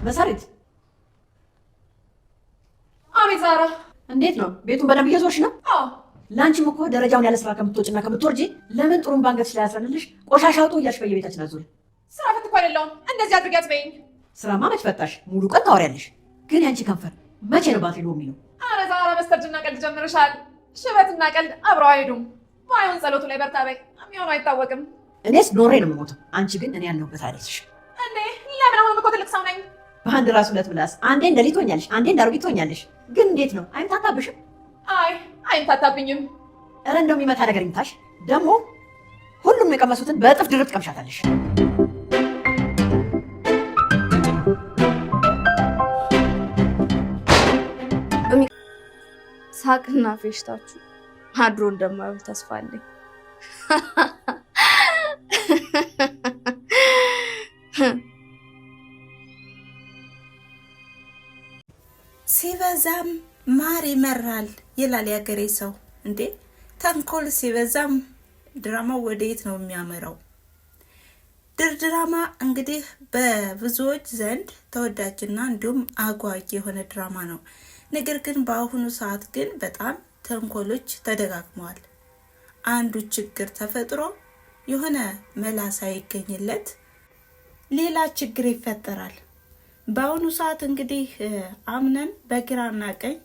መሰረት አቤት ዛራ፣ እንዴት ነው? ቤቱን በደንብ እየዞርሽ ነው? አዎ። ላንቺም እኮ ደረጃውን ያለ ስራ ከምትወጪና ከምትወርጂ ለምን ጥሩም ባንገትሽ ላይ ያስረንልሽ ቆሻሻ አውጡ እያልሽ በየቤታችን አዞሪ። ስራ ፈት እኮ አይደለሁም። እንደዚህ አድርጊያት በይኝ። ስራማ መች ፈታሽ? ሙሉ ቀን ታወሪያለሽ። ግን ያንቺ ከንፈር መቼ ነው ባትሪ ነው የሚለው? አረ ዛራ፣ በስተርጅና ቀልድ ጀምረሻል። ሽበትና ቀልድ አብረው አይሄዱም። ባይሆን ጸሎቱ ላይ በርታ በይ። የሚሆነው አይታወቅም። እኔስ ኖሬ ነው የምሞተው። አንቺ ግን እኔ ያለሁበት አይደለሽ እንዴ? ለምን? አሁን እኮ ትልቅ ሰው ነኝ። በአንድ ራስ ሁለት ምላስ፣ አንዴ እንደሊት ሆኛለሽ፣ አንዴ እንዳሮጊት ሆኛለሽ። ግን እንዴት ነው አይምታታብሽም? አይ አይምታታብኝም። እረ እንደው የሚመታ ነገር ይምታሽ። ደግሞ ሁሉም የቀመሱትን በእጥፍ ድርብ ትቀምሻታለሽ። ሳቅና ፌሽታችሁ አድሮ እንደማይሆን ተስፋ አለኝ። ሲበዛም ማር ይመራል ይላል ያገሬ ሰው። እንዴ ተንኮል ሲበዛም ድራማው ወዴት ነው የሚያመራው? ድራማ እንግዲህ በብዙዎች ዘንድ ተወዳጅና እንዲሁም አጓጊ የሆነ ድራማ ነው። ነገር ግን በአሁኑ ሰዓት ግን በጣም ተንኮሎች ተደጋግመዋል። አንዱ ችግር ተፈጥሮ የሆነ መላ ሳይገኝለት ሌላ ችግር ይፈጠራል። በአሁኑ ሰዓት እንግዲህ አምነን በግራና ቀኝ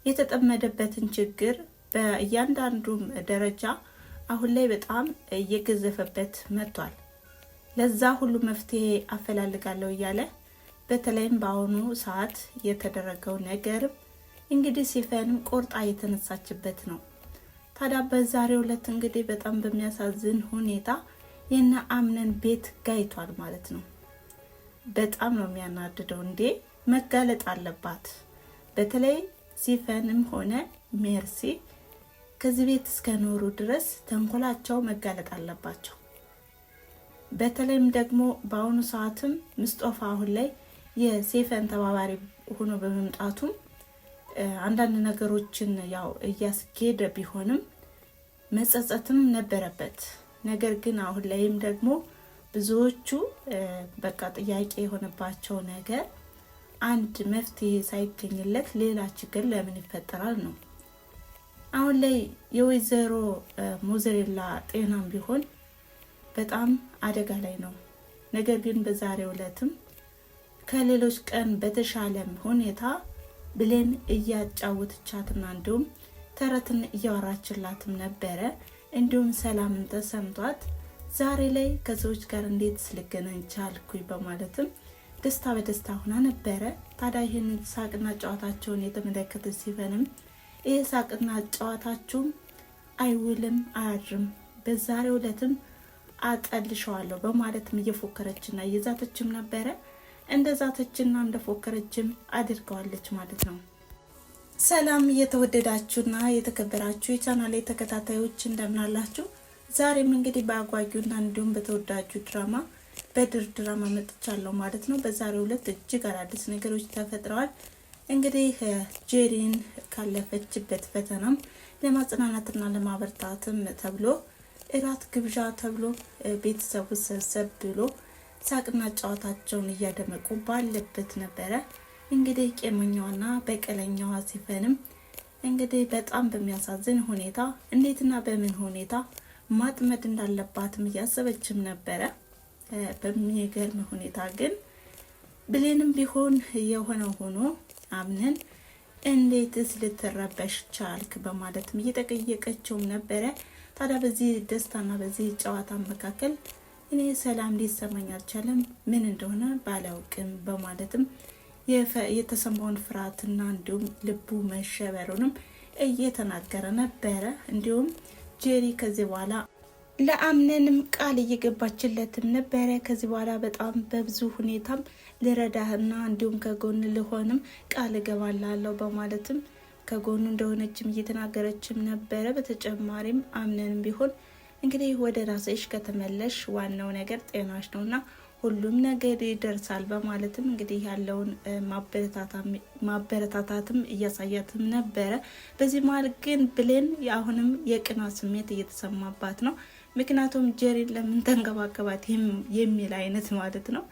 የተጠመደበትን ችግር በእያንዳንዱ ደረጃ አሁን ላይ በጣም እየገዘፈበት መጥቷል። ለዛ ሁሉ መፍትሄ አፈላልጋለሁ እያለ በተለይም በአሁኑ ሰዓት የተደረገው ነገርም እንግዲህ ሲፈንም ቆርጣ የተነሳችበት ነው። ታዲያ በዛሬው ዕለት እንግዲህ በጣም በሚያሳዝን ሁኔታ የነ አምነን ቤት ጋይቷል ማለት ነው። በጣም ነው የሚያናድደው። እንዴ መጋለጥ አለባት። በተለይ ሲፈንም ሆነ ሜርሲ ከዚህ ቤት እስከ ኖሩ ድረስ ተንኮላቸው መጋለጥ አለባቸው። በተለይም ደግሞ በአሁኑ ሰዓትም ምስጦፋ አሁን ላይ የሲፈን ተባባሪ ሆኖ በመምጣቱ አንዳንድ ነገሮችን ያው እያስኬደ ቢሆንም መጸጸትም ነበረበት። ነገር ግን አሁን ላይም ደግሞ ብዙዎቹ በቃ ጥያቄ የሆነባቸው ነገር አንድ መፍትሄ ሳይገኝለት ሌላ ችግር ለምን ይፈጠራል ነው። አሁን ላይ የወይዘሮ ሞዘሬላ ጤናም ቢሆን በጣም አደጋ ላይ ነው። ነገር ግን በዛሬው ዕለትም ከሌሎች ቀን በተሻለም ሁኔታ ብሌን እያጫወተቻትና እንዲሁም ተረትን እያወራችላትም ነበረ። እንዲሁም ሰላምን ተሰምቷት ዛሬ ላይ ከሰዎች ጋር እንዴት ልገናኝ ቻልኩኝ በማለትም ደስታ በደስታ ሆና ነበረ። ታዲያ ይህን ሳቅና ጨዋታቸውን የተመለከተ ሲፈንም ይህ ሳቅና ጨዋታችሁም አይውልም አያድርም፣ በዛሬው ዕለትም አጠልሸዋለሁ በማለትም እየፎከረችና እየዛተችም ነበረ። እንደዛተችና እንደፎከረችም አድርገዋለች ማለት ነው። ሰላም የተወደዳችሁና የተከበራችሁ የቻናሌ ተከታታዮች እንደምን አላችሁ? ዛሬም እንግዲህ በአጓጊውና እንዲሁም በተወዳጁ ድራማ በድር ድራማ መጥቻለሁ ማለት ነው። በዛሬው ዕለት እጅግ አዳዲስ ነገሮች ተፈጥረዋል። እንግዲህ ጄሪን ካለፈችበት ፈተናም ለማጽናናትና ለማበርታትም ተብሎ እራት ግብዣ ተብሎ ቤተሰቡ ሰብሰብ ብሎ ሳቅና ጨዋታቸውን እያደመቁ ባለበት ነበረ። እንግዲህ ቄመኛዋና በቀለኛዋ ሲፈንም እንግዲህ በጣም በሚያሳዝን ሁኔታ እንዴትና በምን ሁኔታ ማጥመድ እንዳለባትም እያሰበችም ነበረ። በሚገርም ሁኔታ ግን ብሌንም ቢሆን የሆነው ሆኖ አምነን እንዴትስ ልትረበሽ ቻልክ በማለትም እየጠየቀችውም ነበረ። ታዲያ በዚህ ደስታና በዚህ ጨዋታ መካከል እኔ ሰላም ሊሰማኝ አልቻለም፣ ምን እንደሆነ ባላውቅም በማለትም የተሰማውን ፍርሃትና እንዲሁም ልቡ መሸበሩንም እየተናገረ ነበረ። እንዲሁም ጄሪ ከዚህ በኋላ ለአምነንም ቃል እየገባችለትም ነበረ። ከዚህ በኋላ በጣም በብዙ ሁኔታም ልረዳህና እንዲሁም ከጎን ልሆንም ቃል እገባላለሁ በማለትም ከጎኑ እንደሆነችም እየተናገረችም ነበረ። በተጨማሪም አምነንም ቢሆን እንግዲህ ወደ ራስሽ ከተመለሽ ዋናው ነገር ጤናሽ ነውና ሁሉም ነገር ይደርሳል በማለትም እንግዲህ ያለውን ማበረታታትም እያሳያትም ነበረ። በዚህ መሀል ግን ብሌን አሁንም የቅናት ስሜት እየተሰማባት ነው። ምክንያቱም ጄሪን ለምን ተንከባከባት የሚል አይነት ማለት ነው።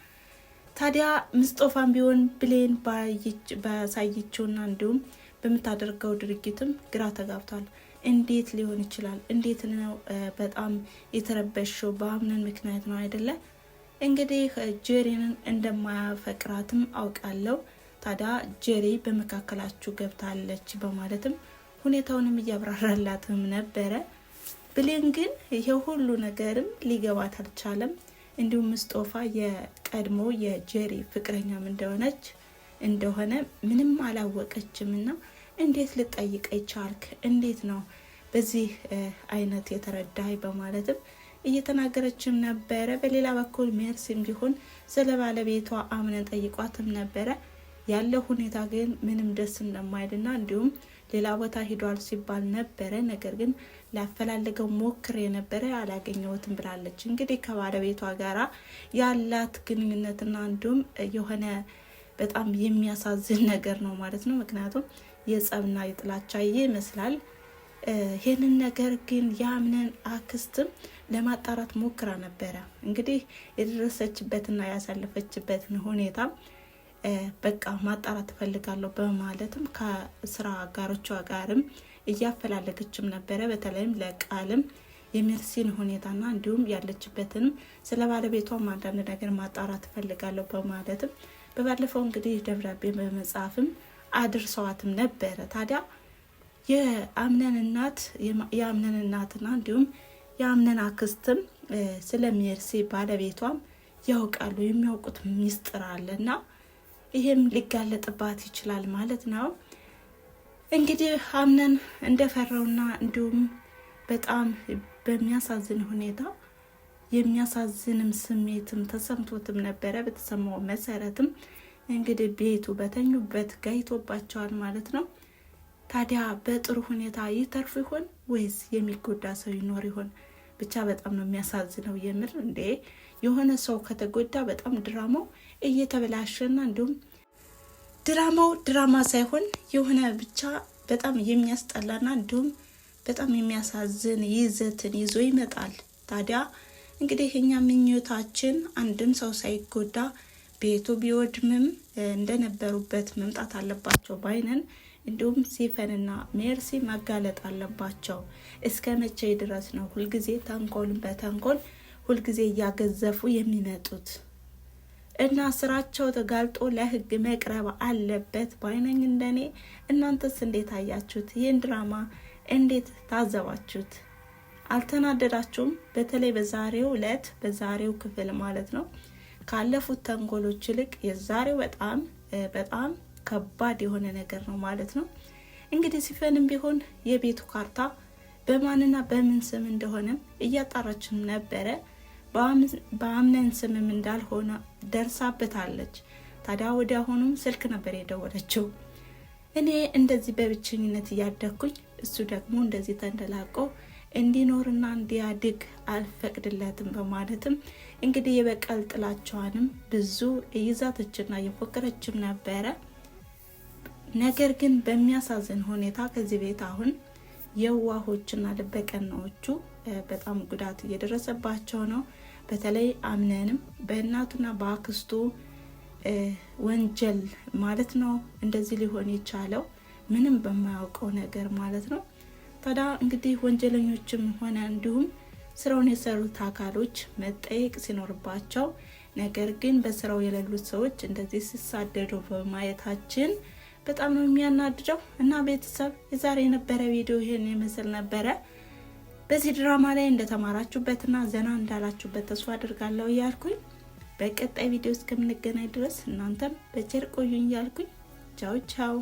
ታዲያ ምስጦፋም ቢሆን ብሌን ባሳየችውና እንዲሁም በምታደርገው ድርጊትም ግራ ተጋብቷል። እንዴት ሊሆን ይችላል? እንዴት ነው በጣም የተረበሸው? በአምነን ምክንያት ነው አይደለ? እንግዲህ ጄሪንን እንደማያፈቅራትም አውቃለሁ። ታዲያ ጄሪ በመካከላችሁ ገብታለች በማለትም ሁኔታውንም እያብራራላትም ነበረ። ብሌን ግን ይሄ ሁሉ ነገርም ሊገባት አልቻለም። እንዲሁም ምስጦፋ የቀድሞ የጄሪ ፍቅረኛም እንደሆነ ምንም አላወቀችም እና እንዴት ልጠይቀኝ ቻልክ? እንዴት ነው በዚህ አይነት የተረዳይ? በማለትም እየተናገረችም ነበረ። በሌላ በኩል ሜርሲም ቢሆን ስለ ባለቤቷ አምነን ጠይቋትም ነበረ። ያለው ሁኔታ ግን ምንም ደስ እንደማይልና እንዲሁም ሌላ ቦታ ሂዷል ሲባል ነበረ። ነገር ግን ላፈላልገው ሞክሬ ነበረ አላገኘሁትም ብላለች። እንግዲህ ከባለቤቷ ጋራ ያላት ግንኙነትና እንዲሁም የሆነ በጣም የሚያሳዝን ነገር ነው ማለት ነው። ምክንያቱም የጸብና የጥላቻ ይመስላል። ይህንን ነገር ግን የአምነን አክስትም ለማጣራት ሞክራ ነበረ። እንግዲህ የደረሰችበትና ያሳለፈችበትን ሁኔታ በቃ ማጣራት ፈልጋለሁ በማለትም ከስራ አጋሮቿ ጋርም እያፈላለገችም ነበረ። በተለይም ለቃልም የሜርሲን ሁኔታና እንዲሁም ያለችበትንም ስለ ባለቤቷም አንዳንድ ነገር ማጣራት ፈልጋለሁ በማለትም በባለፈው እንግዲህ ደብዳቤ በመጻፍም አድርሰዋትም ነበረ። ታዲያ የአምነን እናትና እንዲሁም የአምነን አክስትም ስለ ሜርሲ ባለቤቷም ያውቃሉ። የሚያውቁት ሚስጥር አለና ይሄም ሊጋለጥባት ይችላል ማለት ነው። እንግዲህ አምነን እንደፈራውና እንዲሁም በጣም በሚያሳዝን ሁኔታ የሚያሳዝንም ስሜትም ተሰምቶትም ነበረ። በተሰማው መሰረትም እንግዲህ ቤቱ በተኙበት ጋይቶባቸዋል ማለት ነው። ታዲያ በጥሩ ሁኔታ ይተርፉ ይሆን ወይስ የሚጎዳ ሰው ይኖር ይሆን? ብቻ በጣም ነው የሚያሳዝነው የምር። እንዴ የሆነ ሰው ከተጎዳ በጣም ድራማው እየተበላሸና እንዲሁም ድራማው ድራማ ሳይሆን የሆነ ብቻ በጣም የሚያስጠላና እንዲሁም በጣም የሚያሳዝን ይዘትን ይዞ ይመጣል። ታዲያ እንግዲህ እኛ ምኞታችን አንድም ሰው ሳይጎዳ ቤቱ ቢወድምም እንደነበሩበት መምጣት አለባቸው ባይነን። እንዲሁም ሲፈንና ሜርሲ መጋለጥ አለባቸው። እስከ መቼ ድረስ ነው ሁልጊዜ ተንኮልን በተንኮል ሁልጊዜ እያገዘፉ የሚመጡት? እና ስራቸው ተጋልጦ ለህግ መቅረብ አለበት ባይነኝ እንደኔ። እናንተስ እንዴት አያችሁት? ይህን ድራማ እንዴት ታዘባችሁት? አልተናደዳችሁም? በተለይ በዛሬው ዕለት በዛሬው ክፍል ማለት ነው ካለፉት ተንኮሎች ይልቅ የዛሬው በጣም ከባድ የሆነ ነገር ነው ማለት ነው። እንግዲህ ሲፈንም ቢሆን የቤቱ ካርታ በማንና በምን ስም እንደሆነ እያጣራችም ነበረ። በአምነን ስምም እንዳልሆነ ደርሳበታለች። ታዲያ ወዲያውኑም ስልክ ነበር የደወለችው። እኔ እንደዚህ በብቸኝነት እያደኩኝ እሱ ደግሞ እንደዚህ ተንደላቆ እንዲኖርና እንዲያድግ አልፈቅድለትም በማለትም እንግዲህ የበቀል ጥላቻዋንም ብዙ እይዛተችና እየፎከረችም ነበረ። ነገር ግን በሚያሳዝን ሁኔታ ከዚህ ቤት አሁን የዋሆችና ልበቀናዎቹ በጣም ጉዳት እየደረሰባቸው ነው። በተለይ አምነንም በእናቱና በአክስቱ ወንጀል ማለት ነው እንደዚህ ሊሆን የቻለው ምንም በማያውቀው ነገር ማለት ነው። ታዲያ እንግዲህ ወንጀለኞችም ሆነ እንዲሁም ስራውን የሰሩት አካሎች መጠየቅ ሲኖርባቸው፣ ነገር ግን በስራው የሌሉት ሰዎች እንደዚህ ሲሳደዱ በማየታችን በጣም ነው የሚያናድደው። እና ቤተሰብ የዛሬ የነበረ ቪዲዮ ይሄን ይመስል ነበረ። በዚህ ድራማ ላይ እንደተማራችሁበትና ዘና እንዳላችሁበት ተስፋ አድርጋለሁ እያልኩኝ በቀጣይ ቪዲዮ እስከምንገናኝ ድረስ እናንተም በቸር ቆዩኝ እያልኩኝ ቻው ቻው።